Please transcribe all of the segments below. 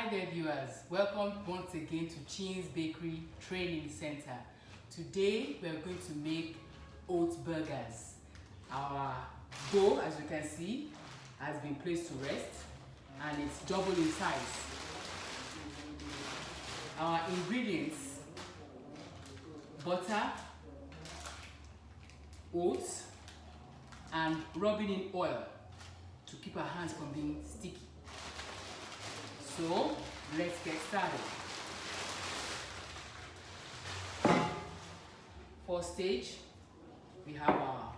Hi there viewers, welcome once again to Chin's Bakery Training Center. Today we are going to make oat burgers. Our dough, as you can see, has been placed to rest and it's double in size. Our ingredients: butter, oats, and rubbing in oil to keep our hands from being sticky. So let's get started. First stage, we have our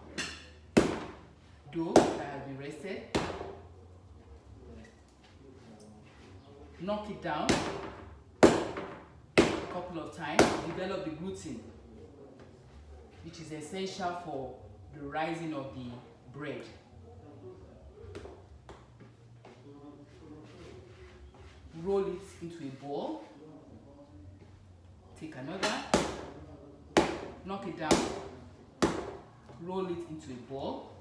dough that has been rested. Knock it down a couple of times to develop the gluten, which is essential for the rising of the bread. Roll it into a ball. Take another, knock it down, roll it into a ball.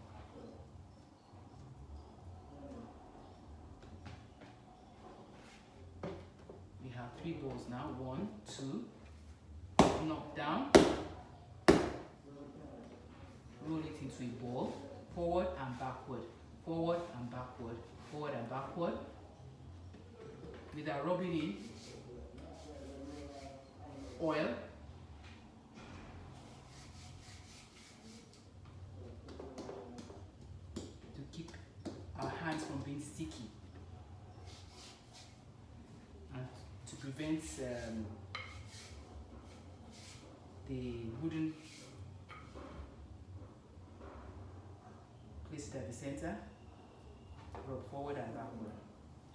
We have 3 balls now. 1, 2. Knock down, roll it into a ball. Forward and backward, forward and backward, forward and backward. Without rubbing in oil. To keep our hands from being sticky and to prevent the wooden. Place it at the center. Rub forward and backward.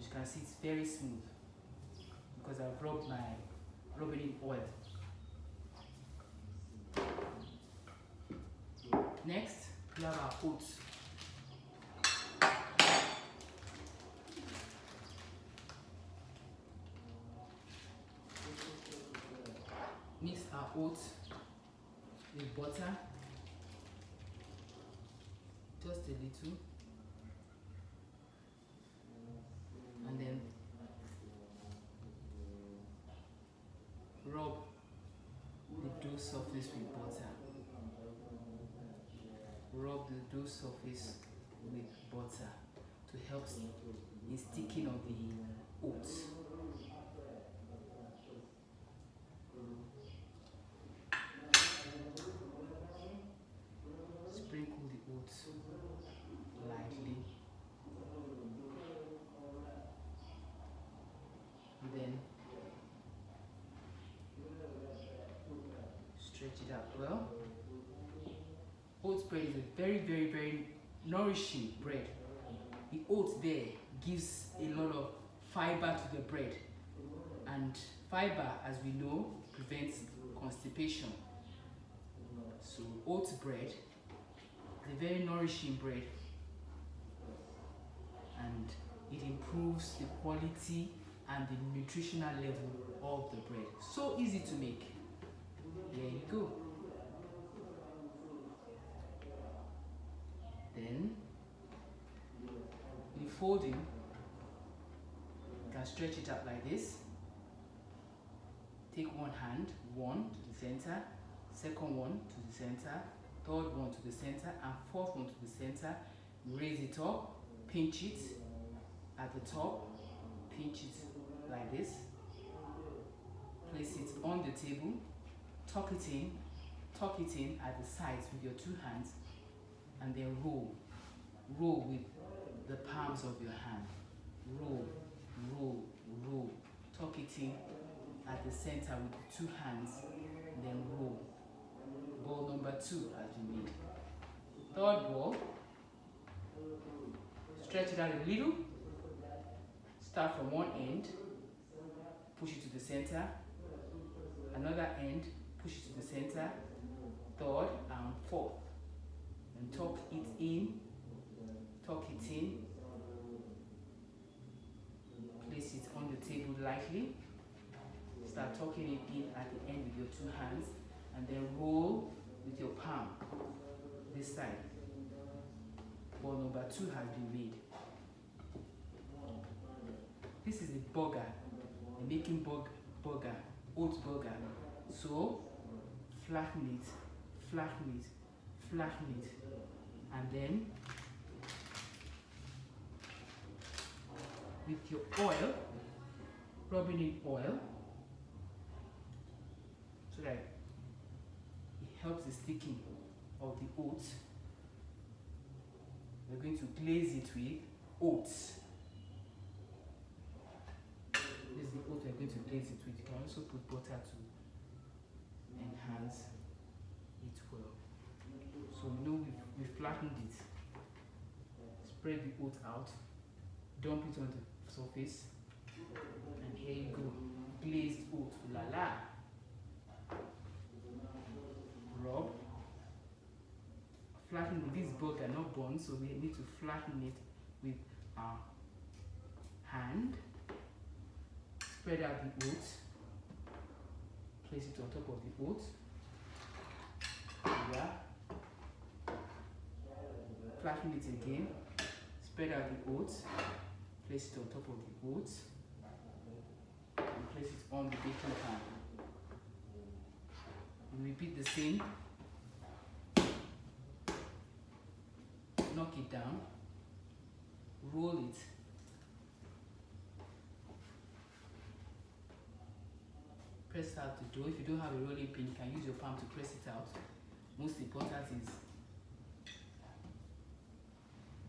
As you can see, it's very smooth because I've rubbed my rubbing in oil. Next, we have our oats. Mix our oats with butter, just a little, and then rub the dough surface with butter. Rub the dough surface with butter to help in sticking of the oats. Sprinkle the oats lightly. Then stretch it out well. Oats bread is a very nourishing bread. The oats there gives a lot of fiber to the bread, and fiber, as we know, prevents constipation. So oats bread is a very nourishing bread, and it improves the quality and the nutritional level of the bread. So easy to make. There you go. Then, in folding, you can stretch it up like this. Take one hand, 1 to the center, second one to the center, third one to the center, and fourth one to the center. Raise it up, pinch it at the top, pinch it like this. Place it on the table, tuck it in at the sides with your 2 hands, and then roll with the palms of your hand. Roll, tuck it in at the center with the 2 hands, and then roll. Ball number 2 has been made. Third ball, stretch it out a little, start from one end, push it to the center, another end, push it to the center, third and fourth. And tuck it in, place it on the table lightly, start tucking it in at the end with your 2 hands, and then roll with your palm this side. Ball number 2 has been made. This is a burger We're making burger, oat burger. So flatten it, flatten it, flatten it, and then with your oil, rubbing in oil so that it helps the sticking of the oats. We're going to glaze it with oats. This is the oat we're going to glaze it with. You can also put butter to enhance it well. So you know we've flattened it. Spread the oat out, dump it on the surface, and here you go. Glazed oat, la la. Rub. Flatten it. This burger not bun, so we need to flatten it with our hand. Spread out the oats. Place it on top of the oats. Yeah. Flatten it again. Spread out the oats. Place it on top of the oats. And place it on the baking pan. We repeat the same. Knock it down. Roll it. Press out the dough. If you don't have a rolling pin, you can use your palm to press it out. Most important is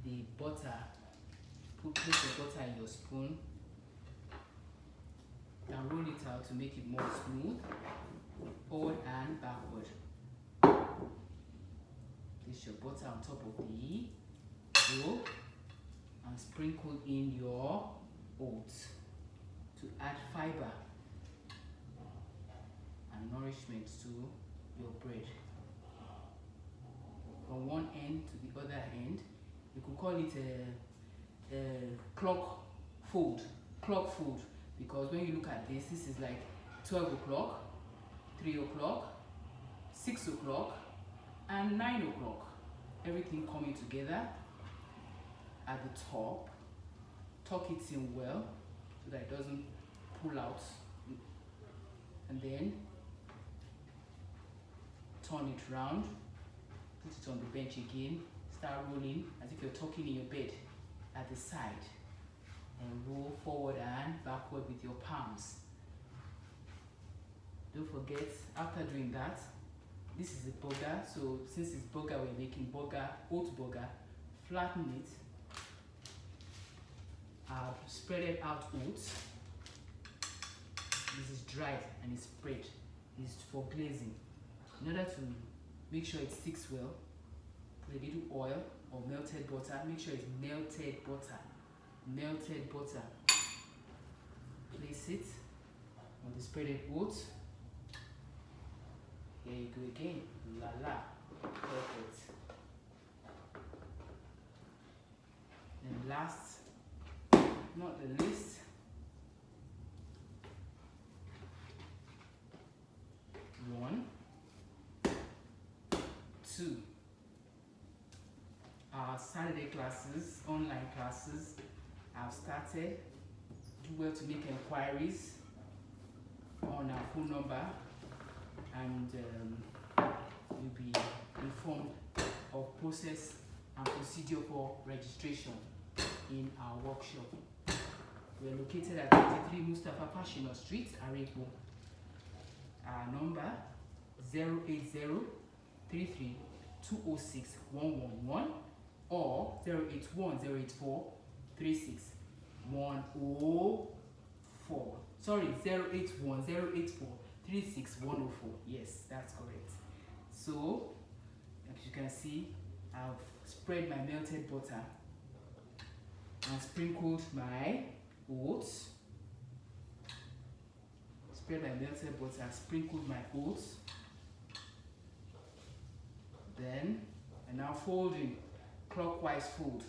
the butter. Place the butter in your spoon and roll it out to make it more smooth, forward and backward. Place your butter on top of the dough and sprinkle in your oats to add fiber and nourishment to your bread. From one end to the other end, you could call it a clock fold, because when you look at this is like 12 o'clock, 3 o'clock, 6 o'clock, and 9 o'clock. Everything coming together at the top. Tuck it in well so that it doesn't pull out, and then turn it round, put it on the bench again, start rolling as if you're tucking in your bed at the side, and roll forward and backward with your palms. Don't forget, after doing that, this is a burger, so since it's burger, we're making burger, oat burger. Flatten it. I've spreaded out oats. This is dried and it's spread. It's for glazing. In order to make sure it sticks well, put a little oil or melted butter. Make sure it's melted butter. Melted butter. Place it on the spreaded oats. Here you go again. La la. Perfect. And last, not the least, one, two. Our Saturday classes, online classes, have started. Do well to make inquiries on our phone number, and you'll be informed of process and procedure for registration in our workshop. We are located at 23 Mustafa Pashina Street, Arepo. Our number 080-33-206-111 or 081-084-36104. Sorry, 081-084-36104. Yes, that's correct. So, as you can see, I've spread my melted butter and sprinkled my oats. Spread my melted butter, sprinkled my oats. Then, and now folding, clockwise fold.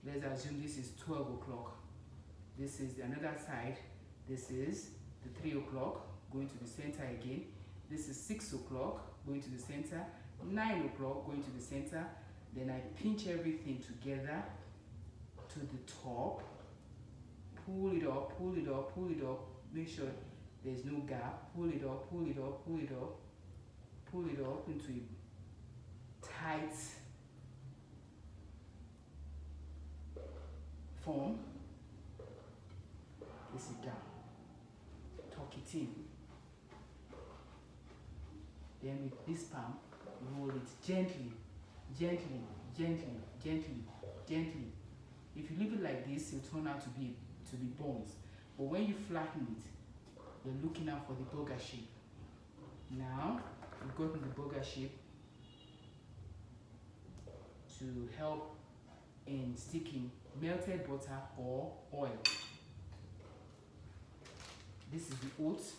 Let's assume this is 12 o'clock. This is another side. This is the 3 o'clock, going to the center again. This is 6 o'clock, going to the center. 9 o'clock, going to the center. Then I pinch everything together to the top. Pull it up, pull it up, pull it up, make sure there's no gap. Pull it up, pull it up, pull it up, pull it up into a tight form. Place it down. Tuck it in. Then with this palm, roll it gently, gently, gently, gently, gently. If you leave it like this, it'll turn out to be bones. But when you flatten it, you're looking out for the burger shape. Now, you've gotten the burger shape to help in sticking melted butter or oil. This is the oats.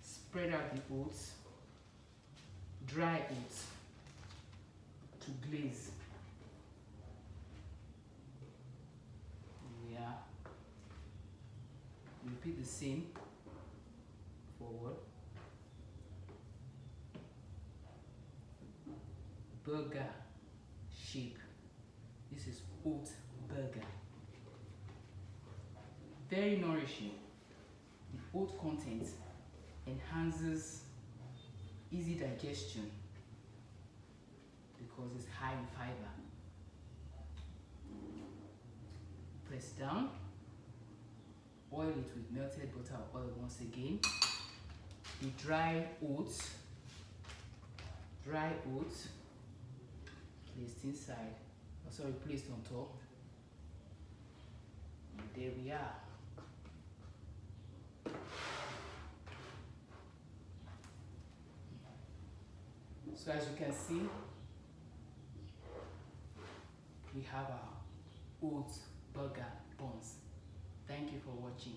Spread out the oats, dry oats to glaze. Yeah. Repeat the same forward. Burger shape. This is oat burger. Very nourishing. The oat content enhances easy digestion because it's high in fiber. Press down. Oil it with melted butter or oil once again. The dry oats, placed inside, placed on top. And there we are. So as you can see, we have our oat burger buns. Thank you for watching.